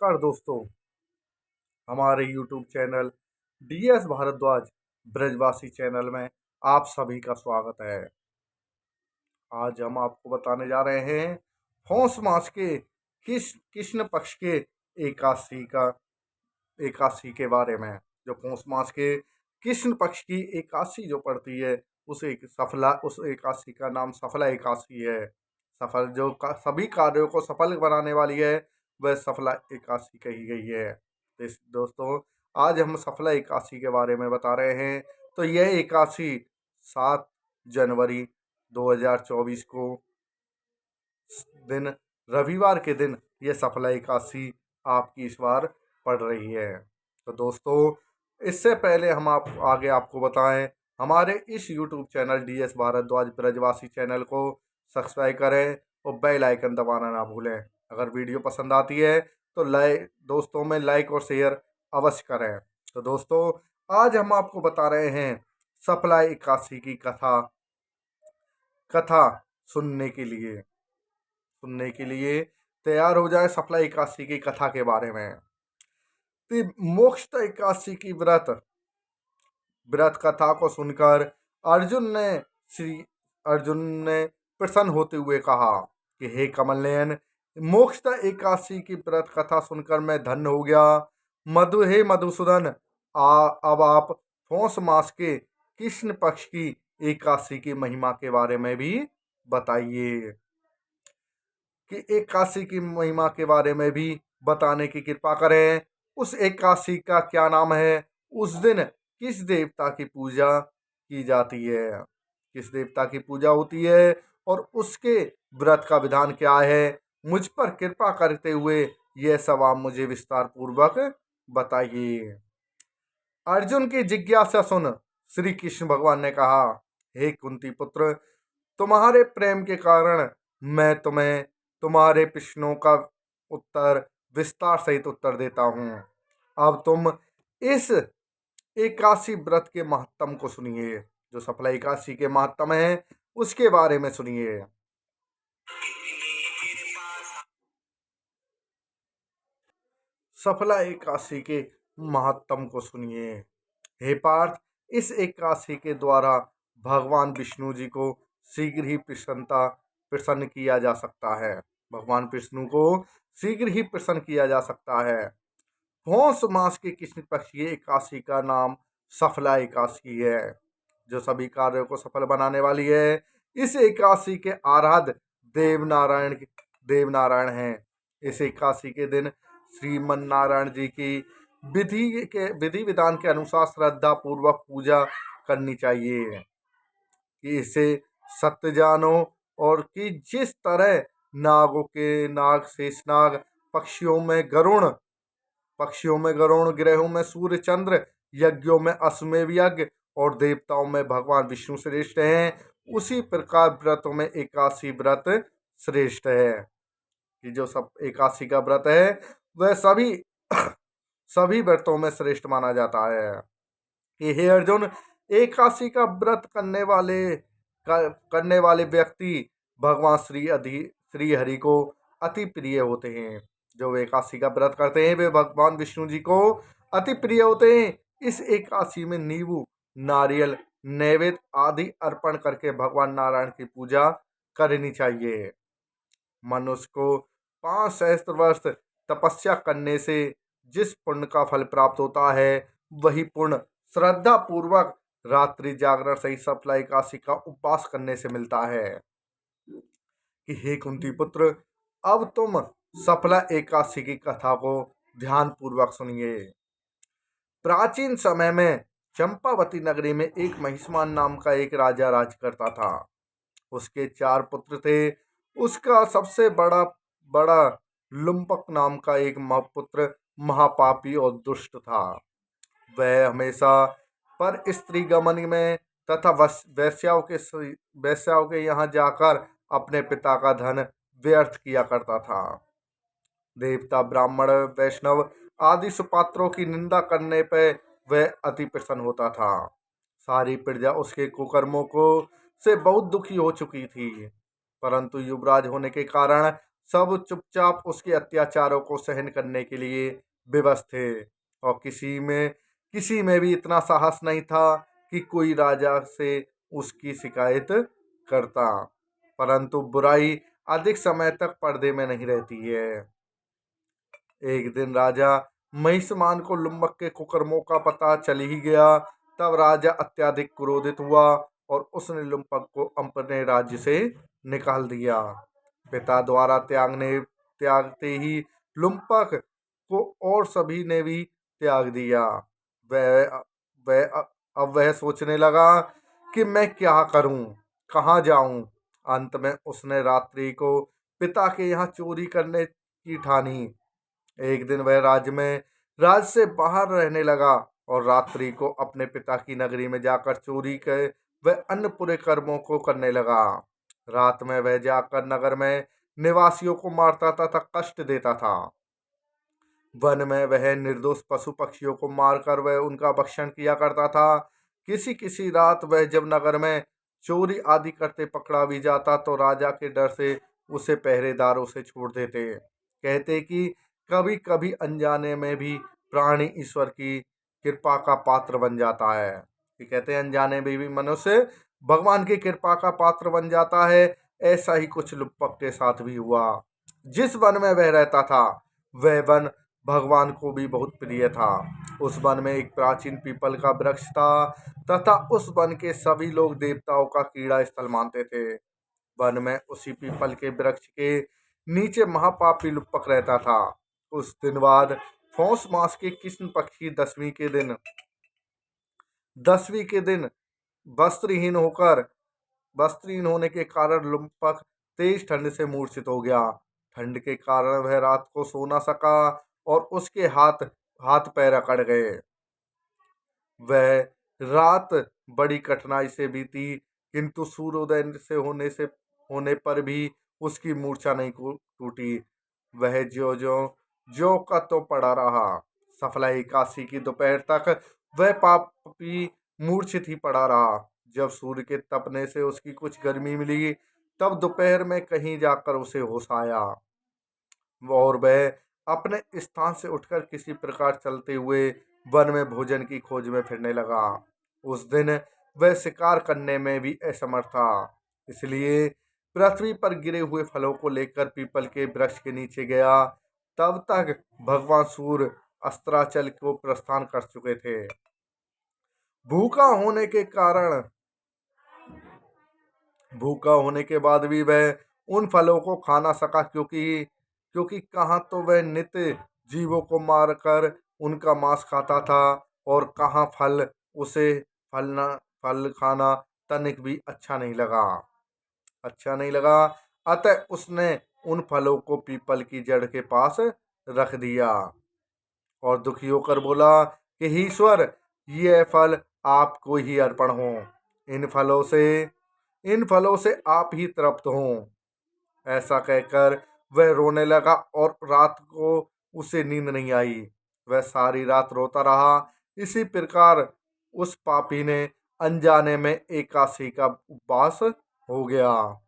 नमस्कार दोस्तों। हमारे YouTube चैनल DS भारद्वाज ब्रजवासी चैनल में आप सभी का स्वागत है। आज हम आपको बताने जा रहे हैं पौष मास के कृष्ण पक्ष के एकादशी का एकादशी के बारे में। जो पौष मास के कृष्ण पक्ष की एकादशी जो पड़ती है उस एकादशी का नाम सफला एकादशी है। सफल सभी कार्यों को सफल बनाने वाली है, वह सफला एकादशी कही गई है। तो दोस्तों, आज हम सफला एकादशी के बारे में बता रहे हैं। तो यह एकादशी 7 जनवरी 2024 को दिन रविवार के दिन यह सफला एकादशी आपकी इस बार पड़ रही है। तो दोस्तों, इससे पहले हम आपको बताएं, हमारे इस YouTube चैनल DS भारद्वाज ब्रजवासी चैनल को सब्सक्राइब करें और बेल आइकन दबाना ना भूलें। अगर वीडियो पसंद आती है तो दोस्तों में लाइक और शेयर अवश्य करें। तो दोस्तों, आज हम आपको बता रहे हैं सफला एकादशी की कथा सुनने के लिए तैयार हो जाए सफला एकादशी की कथा के बारे में। तो मोक्ष एकादशी की व्रत कथा को सुनकर अर्जुन ने प्रसन्न होते हुए कहा कि हे कमलनयन, मोक्ष एकादशी की व्रत कथा सुनकर मैं धन्य हो गया। हे मधुसूदन, अब आप पौष मास के कृष्ण पक्ष की एकादशी की महिमा के बारे में भी बताइए, कि एकादशी की महिमा के बारे में भी बताने की कृपा करें। उस एकादशी का क्या नाम है? उस दिन किस देवता की पूजा की जाती है, किस देवता की पूजा होती है और उसके व्रत का विधान क्या है? मुझ पर कृपा करते हुए यह सब आप मुझे विस्तार पूर्वक बताइए। अर्जुन की जिज्ञासा सुन श्री कृष्ण भगवान ने कहा, हे कुंती पुत्र, तुम्हारे प्रेम के कारण मैं तुम्हें तुम्हारे प्रश्नों का उत्तर विस्तार सहित उत्तर देता हूँ। अब तुम इस एकादशी व्रत के महत्तम को सुनिए। जो सफला एकादशी के महत्तम है उसके बारे में सुनिए। सफला एकादशी के महत्तम को सुनिए। हे पार्थ, इस एकादशी के द्वारा भगवान विष्णु जी को शीघ्र ही प्रसन्न किया जा सकता है। भगवान विष्णु को शीघ्र ही प्रसन्न किया जा सकता है। पौष मास के कृष्ण पक्ष की एकादशी का नाम सफला एकादशी है, जो सभी कार्यों को सफल बनाने वाली है। इस एकादशी के आराध्य देवनारायण हैं। इस एकादशी के दिन श्रीमन नारायण जी की विधि विधान के अनुसार श्रद्धा पूर्वक पूजा करनी चाहिए, कि इसे सत्य जानो, और कि जिस तरह नागों के नाग शेषनाग, पक्षियों में गरुण, ग्रहों में सूर्य चंद्र, यज्ञों में अश्वमेध यज्ञ और देवताओं में भगवान विष्णु श्रेष्ठ हैं, उसी प्रकार व्रतों में एकादशी व्रत श्रेष्ठ है। कि जो सब एकादशी का व्रत है वह सभी व्रतों में श्रेष्ठ माना जाता है। कि हे अर्जुन, एकादशी का व्रत करने वाले व्यक्ति भगवान श्री हरि को अति प्रिय होते हैं। जो एकादशी का व्रत करते हैं वे भगवान विष्णु जी को अति प्रिय होते हैं। इस एकादशी में नींबू, नारियल, नैवेद्य आदि अर्पण करके भगवान नारायण की पूजा करनी चाहिए। मनुष्य को 5 सहस्त्र वर्ष तपस्या करने से जिस पुण्य का फल प्राप्त होता है, वही पुण्य श्रद्धा पूर्वक रात्रि जागरण सहित सफला एकादशी का उपवास करने से मिलता है। कि हे कुंती पुत्र, अब तुम सफला एकादशी की कथा को ध्यान पूर्वक सुनिए। प्राचीन समय में चंपावती नगरी में एक महिष्मान नाम का एक राजा राज करता था। उसके 4 पुत्र थे। उसका सबसे बड़ा लुम्पक नाम का एक पुत्र महापापी और दुष्ट था। वह हमेशा पर स्त्री गमन में तथा वैश्याओं के यहाँ जाकर अपने पिता का धन व्यर्थ किया करता था। देवता, ब्राह्मण, वैष्णव आदि सुपात्रों की निंदा करने पर वह अति प्रसन्न होता था। सारी प्रजा उसके कुकर्मों से बहुत दुखी हो चुकी थी, परंतु युवराज होने के कारण सब चुपचाप उसके अत्याचारों को सहन करने के लिए विवश थे और किसी में भी इतना साहस नहीं था कि कोई राजा से उसकी शिकायत करता। परंतु बुराई अधिक समय तक पर्दे में नहीं रहती है। एक दिन राजा महिषमान को लुम्बक के कुकर्मों का पता चल ही गया। तब राजा अत्यधिक क्रोधित हुआ और उसने लुम्बक को अपने राज्य से निकाल दिया। पिता द्वारा त्यागते ही लुम्बक को और सभी ने भी त्याग दिया। वह वह अब वह सोचने लगा कि मैं क्या करूं, कहाँ जाऊं। अंत में उसने रात्रि को पिता के यहाँ चोरी करने की ठानी। एक दिन वह राज्य से बाहर रहने लगा और रात्रि को अपने पिता की नगरी में जाकर चोरी कर वह अन्य बुरे कर्मों को करने लगा। रात में वह जाकर नगर में निवासियों को मारता तथा कष्ट देता था। वन में वह निर्दोष पशु पक्षियों को मारकर वह उनका भक्षण किया करता था। किसी किसी रात वह जब नगर में चोरी आदि करते पकड़ा भी जाता तो राजा के डर से उसे पहरेदारों से छोड़ देते। कहते कि कभी कभी अनजाने में भी प्राणी ईश्वर की कृपा का पात्र बन जाता है। कि कहते हैं अनजाने में भी मनुष्य भगवान की कृपा का पात्र बन जाता है। ऐसा ही कुछ लुप्पक के साथ भी हुआ। जिस वन में वह रहता था वह वन भगवान को भी बहुत प्रिय था। उस वन में एक प्राचीन पीपल का वृक्ष था तथा उस वन के सभी लोग देवताओं का क्रीड़ा स्थल मानते थे। वन में उसी पीपल के वृक्ष के नीचे महापापी लुप्पक रहता था। उस दिन बाद पौष मास के कृष्ण पक्ष की दसवीं के दिन वस्त्रहीन होने के कारण लुम्पक तेज ठंड से मूर्छित हो गया। ठंड के कारण वह रात को सो न सका और उसके हाथ हाथ पैर अकड़ गए। वह रात बड़ी कठिनाई से बीती किंतु सूर्योदय से होने पर भी उसकी मूर्छा नहीं टूटी। वह ज्यो का तो पड़ा रहा। सफला एकादशी की दोपहर तक वह पापी मूर्छित ही पड़ा रहा। जब सूर्य के तपने से उसकी कुछ गर्मी मिली तब दोपहर में कहीं जाकर उसे होश आया और वह अपने स्थान से उठकर किसी प्रकार चलते हुए वन में भोजन की खोज में फिरने लगा। उस दिन वह शिकार करने में भी असमर्थ था, इसलिए पृथ्वी पर गिरे हुए फलों को लेकर पीपल के वृक्ष के नीचे गया। तब तक भगवान सूर्य अस्ताचल को प्रस्थान कर चुके थे। भूखा होने के कारण भूखा होने के बाद भी वह उन फलों को खा ना सका, क्योंकि कहाँ तो वह नित्य जीवों को मारकर उनका मांस खाता था और कहाँ फल खाना तनिक भी अच्छा नहीं लगा। अतः उसने उन फलों को पीपल की जड़ के पास रख दिया और दुखी होकर बोला कि हे ईश्वर, ये फल आपको ही अर्पण हो। इन फलों से आप ही तृप्त हों। ऐसा कहकर वह रोने लगा और रात को उसे नींद नहीं आई। वह सारी रात रोता रहा। इसी प्रकार उस पापी ने अनजाने में एकादशी का उपवास हो गया।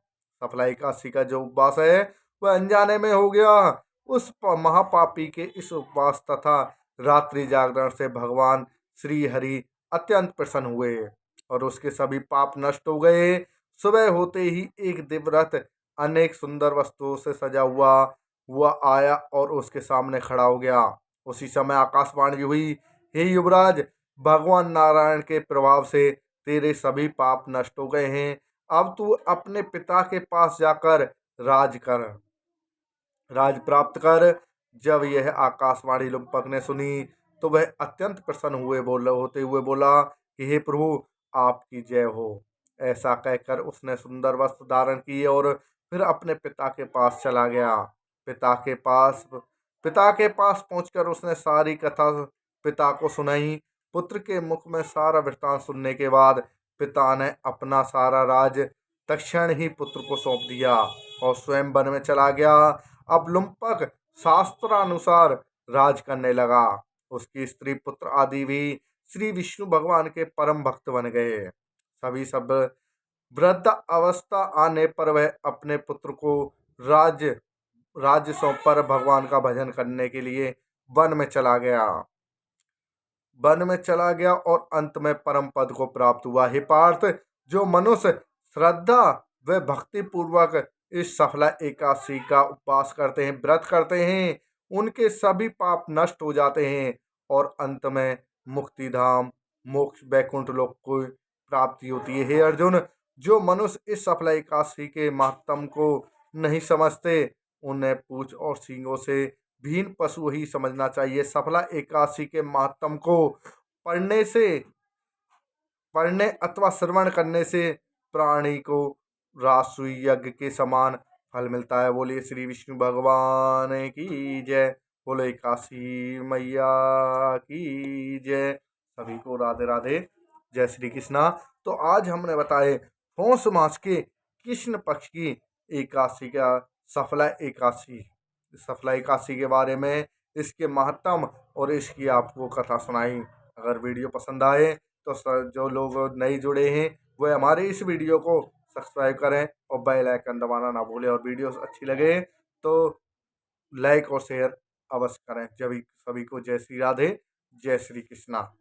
सफला एकादशी का जो उपवास है वह अनजाने में हो गया। उस महापापी के इस उपवास तथा रात्रि जागरण से भगवान श्री हरि अत्यंत प्रसन्न हुए और उसके सभी पाप नष्ट हो गए। सुबह होते ही एक दिव्य रथ अनेक सुंदर वस्तुओं से सजा हुआ आया और उसके सामने खड़ा हो गया। उसी समय आकाशवाणी हुई, हे युवराज, भगवान नारायण के प्रभाव से तेरे सभी पाप नष्ट हो गए हैं। अब तू अपने पिता के पास जाकर राज प्राप्त कर। जब यह आकाशवाणी लुम्पक ने सुनी तो वह अत्यंत प्रसन्न होते हुए बोला कि हे प्रभु, आपकी जय हो। ऐसा कहकर उसने सुंदर वस्त्र धारण किए और फिर अपने पिता के पास चला गया। पिता के पास पहुंचकर उसने सारी कथा पिता को सुनाई। पुत्र के मुख में सारा वृत्तांत सुनने के बाद पिता ने अपना सारा राज तत्क्षण ही पुत्र को सौंप दिया और स्वयं वन में चला गया। अब लुम्पक शास्त्रानुसार राज करने लगा। उसकी स्त्री पुत्र आदि भी श्री विष्णु भगवान के परम भक्त बन गए। सब वृद्ध अवस्था आने पर वह अपने पुत्र को राज्य सौंप कर भगवान का भजन करने के लिए वन में चला गया। और अंत में परम पद को प्राप्त हुआ। हे पार्थ, जो मनुष्य श्रद्धा व भक्ति पूर्वक इस सफला एकादशी का उपवास करते हैं, व्रत करते हैं, उनके सभी पाप नष्ट हो जाते हैं और अंत में मुक्ति धाम, मोक्ष, वैकुंठ लोक को प्राप्ति होती है। हे अर्जुन, जो मनुष्य इस सफला एकादशी के महात्म को नहीं समझते, उन्हें पूंछ और सींगों से भीन पशु ही समझना चाहिए। सफला एकादशी के महात्म को पढ़ने से पढ़ने अथवा श्रवण करने से प्राणी को राजसूय यज्ञ के समान फल मिलता है। बोलिए श्री विष्णु भगवान की जय। बोले काशी मैया की जय। सभी को राधे राधे, जय श्री कृष्णा। तो आज हमने बताए पौष मास के कृष्ण पक्ष की एकादशी का सफला एकादशी के बारे में, इसके महत्व और इसकी आपको कथा सुनाई। अगर वीडियो पसंद आए तो जो लोग नए जुड़े हैं वह हमारे इस वीडियो को सब्सक्राइब करें और बेल आइकन दबाना ना भूलें। और वीडियो अच्छी लगे तो लाइक और शेयर अवश्य करें। सभी को जय श्री राधे, जय श्री कृष्णा।